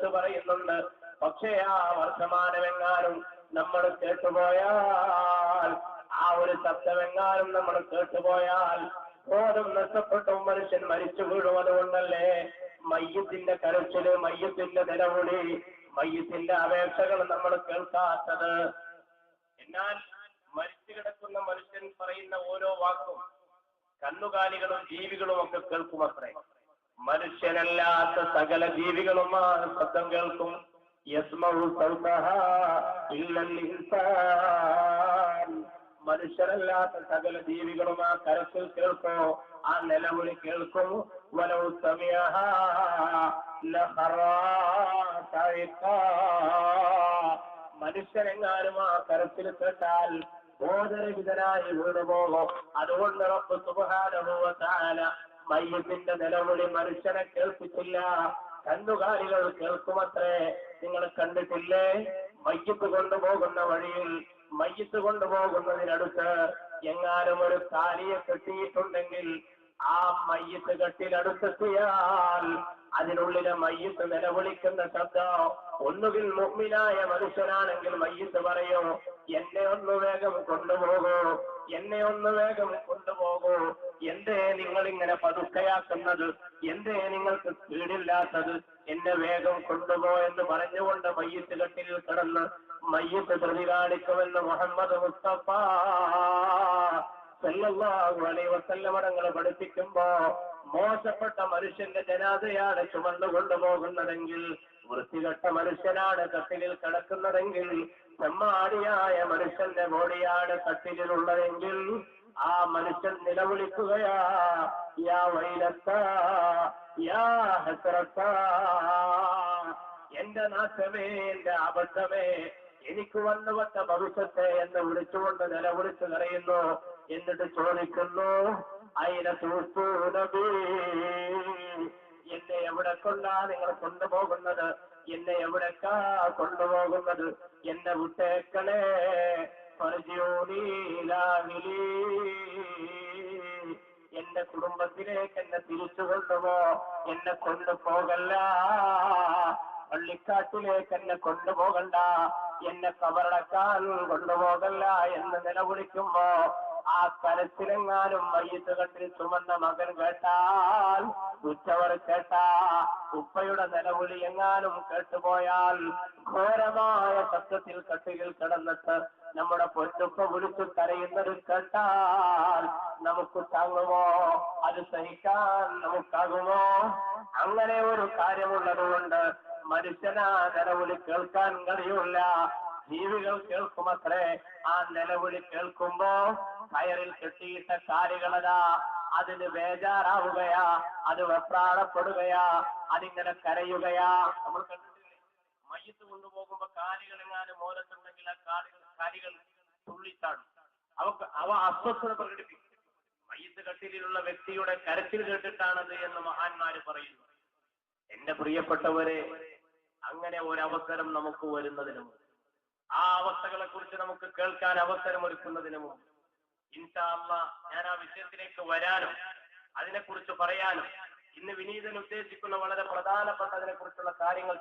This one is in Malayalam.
വിളിച്ചു പറയുന്നുണ്ട്. പക്ഷേ ആ വർത്തമാനമെങ്ങാനും നമ്മൾ കേട്ടുപോയാൽ, ആ ഒരു ശബ്ദമെങ്ങാനും നമ്മൾ കേട്ടുപോയാൽ ബോധം നഷ്ടപ്പെട്ടും മനുഷ്യൻ മരിച്ചു വീഴും. അതുകൊണ്ടല്ലേ മയ്യത്തിന്റെ കരച്ചില്, മയ്യത്തിന്റെ നിലവിളി, മയ്യത്തിന്റെ അപേക്ഷകൾ നമ്മൾ കേൾക്കാത്തത്. എന്നാൽ മരിച്ചു കിടക്കുന്ന മനുഷ്യൻ പറയുന്ന ഓരോ വാക്കും കന്നുകാലികളും ജീവികളും ഒക്കെ കേൾക്കുമത്രേ. മനുഷ്യനല്ലാത്ത സകല ജീവികളും ആ ശബ്ദം കേൾക്കും. യസ്മഉ സൗതഹാ ഇല്ലൽ ഇൻസാൻ. മനുഷ്യരല്ലാത്ത സകല ജീവികളും ആ കരച്ചിൽ കേൾക്കും, ആ നിലവിളി കേൾക്കും. വലൗ സമിഅഹാ ലഖറാ സൈഖാ. മനുഷ്യരെങ്ങാനും ആ കരച്ചിൽ കേട്ടാൽ ബോധരഹിതനായി വീണുപോകും. അതുകൊണ്ട് റബ്ബ് സുബ്ഹാനഹു വ തആല മയ്യത്തിന്റെ നിലവിളി മനുഷ്യനെ കേൾപ്പിച്ചില്ല, കന്നുകാലികൾ കേൾക്കുമത്രേ. നിങ്ങൾ കണ്ടിട്ടില്ലേ, മയ്യത്ത് കൊണ്ടുപോകുന്ന വഴിയിൽ, മയ്യത്ത് കൊണ്ടുപോകുന്നതിനടുത്ത് എങ്ങാനും ഒരു കാലിയെ കെട്ടിയിട്ടുണ്ടെങ്കിൽ ആ മയ്യത്ത് കെട്ടിനടുത്തെത്തിയാൽ അതിനുള്ളിലെ മയ്യത്ത് നിലവിളിക്കുന്ന ശബ്ദം ഒന്നുകിൽ മുഅ്മിനായ മനുഷ്യനാണെങ്കിൽ മയ്യത്ത് പറയോ, എന്നെ ഒന്ന് വേഗം കൊണ്ടുപോകൂ, എന്നെ ഒന്ന് വേഗം കൊണ്ടുപോകൂ, എന്തേ നിങ്ങൾ ഇങ്ങനെ പതുക്കയാക്കുന്നത്, എന്തേ നിങ്ങൾക്ക് സ്പീഡില്ലാത്തത്, എന്നെ വേഗം കൊണ്ടുപോ എന്ന് പറഞ്ഞുകൊണ്ട് മയ്യത്ത് കെട്ടിൽ കിടന്ന് മയ്യത്ത് പ്രതി കാണിക്കുമെന്ന് മുഹമ്മദ് മുസ്തഫ സല്ലല്ലാഹു അലൈഹി വസല്ലം തങ്ങൾ പഠിപ്പിക്കുമ്പോ, മോശപ്പെട്ട മനുഷ്യന്റെ ജനാസയാണ് ചുമന്നു കൊണ്ടുപോകുന്നതെങ്കിൽ, വൃത്തികെട്ട മനുഷ്യനാണ് കട്ടിലിൽ കിടക്കുന്നതെങ്കിൽ, ചെമ്മാടിയായ മനുഷ്യന്റെ ബോഡിയാണ് കട്ടിലിലുള്ളതെങ്കിൽ, ആ മനുഷ്യൻ നിലവിളിക്കുകയാ, യാ വൈലത്താ യാ ഹസ്രത്താ, എന്റെ നാശമേ, എന്റെ അബദ്ധമേ, എനിക്ക് വന്നുവട്ട ഭവിഷ്യത്തെ എന്ന് വിളിച്ചുകൊണ്ട് നിലവിളിച്ചു കരയുന്നു. എന്നിട്ട് ചോദിക്കുന്നു, അയിന തൂസ്തൂനബീ, എന്നെ എവിടെ കൊണ്ടാ നിങ്ങൾ കൊണ്ടുപോകുന്നത്, എന്നെ എവിടേക്കാ കൊണ്ടുപോകുന്നത്, എന്നെ വിട്ടേക്കണേ. ഫർജിഊനീ ഇലാ അഹ്ലീ, എന്റെ കുടുംബത്തിലേക്ക് എന്നെ തിരിച്ചു കൊണ്ടുപോ, എന്നെ കൊണ്ടുപോകല്ല, പള്ളിക്കാട്ടിലേക്ക് എന്നെ കൊണ്ടുപോകണ്ട, എന്നെ കബറടക്കാൻ കൊണ്ടുപോകല്ല എന്ന് നിലവിളിക്കുമ്പോ ആ കരച്ചിലെങ്ങാനും മയ്യത്ത് കെട്ടിൽ ചുമന്ന മകൻ കേട്ടാൽ, ഉച്ചവർ കേട്ടാ, ഉപ്പയുടെ നിലവിളി എങ്ങാനും കേട്ടുപോയാൽ, ഘോരമായ ശബ്ദത്തിൽ കട്ടിലിൽ കിടന്നിട്ട് നമ്മുടെ പൊന്നുപ്പ വിളിച്ചു കരയുന്നത് കേട്ടാൽ നമുക്ക് താങ്ങുമോ? അത് സഹിക്കാൻ നമുക്കാകുമോ? അങ്ങനെ ഒരു കാര്യമുള്ളത് കൊണ്ട് മനുഷ്യനാ നിലവിളി കേൾക്കാൻ കഴിയില്ല, ജീവികൾ കേൾക്കുമത്രേ. ആ നിലവിളി കേൾക്കുമ്പോ കയറിൽ കെട്ടിയിട്ട കാലികളതാ അതിന് ബേജാറാവുകയാ, അത് വെപ്രാളപ്പെടുകയാ, അതിങ്ങനെ കരയുകയാ. നമ്മൾ കണ്ടിട്ടില്ലേ, മയ്യത്ത് കൊണ്ടുപോകുമ്പോ കാലികൾ എങ്ങാനും മോലത്തുണ്ടെങ്കിൽ ആ കാലികൾ തുള്ളിച്ചാടും, അവ അസ്വസ്ഥത പ്രകടിപ്പിക്കും. മയ്യത്ത് കട്ടിലുള്ള വ്യക്തിയുടെ കരച്ചിൽ കേട്ടിട്ടാണത് എന്ന് മഹാന്മാര് പറയുന്നു. എന്റെ പ്രിയപ്പെട്ടവരെ, അങ്ങനെ ഒരവസരം നമുക്ക് വരുന്നതിനും ആ അവസ്ഥകളെ കുറിച്ച് നമുക്ക് കേൾക്കാൻ അവസരമൊരുക്കുന്നതിനും ഇൻഷാ അല്ലാഹ് ഞാൻ ആ വിഷയത്തിലേക്ക് വരാനും അതിനെക്കുറിച്ച് പറയാനും ഇന്ന് വിനീതൻ ഉദ്ദേശിക്കുന്ന വളരെ പ്രധാനപ്പെട്ട അതിനെക്കുറിച്ചുള്ള കാര്യങ്ങൾ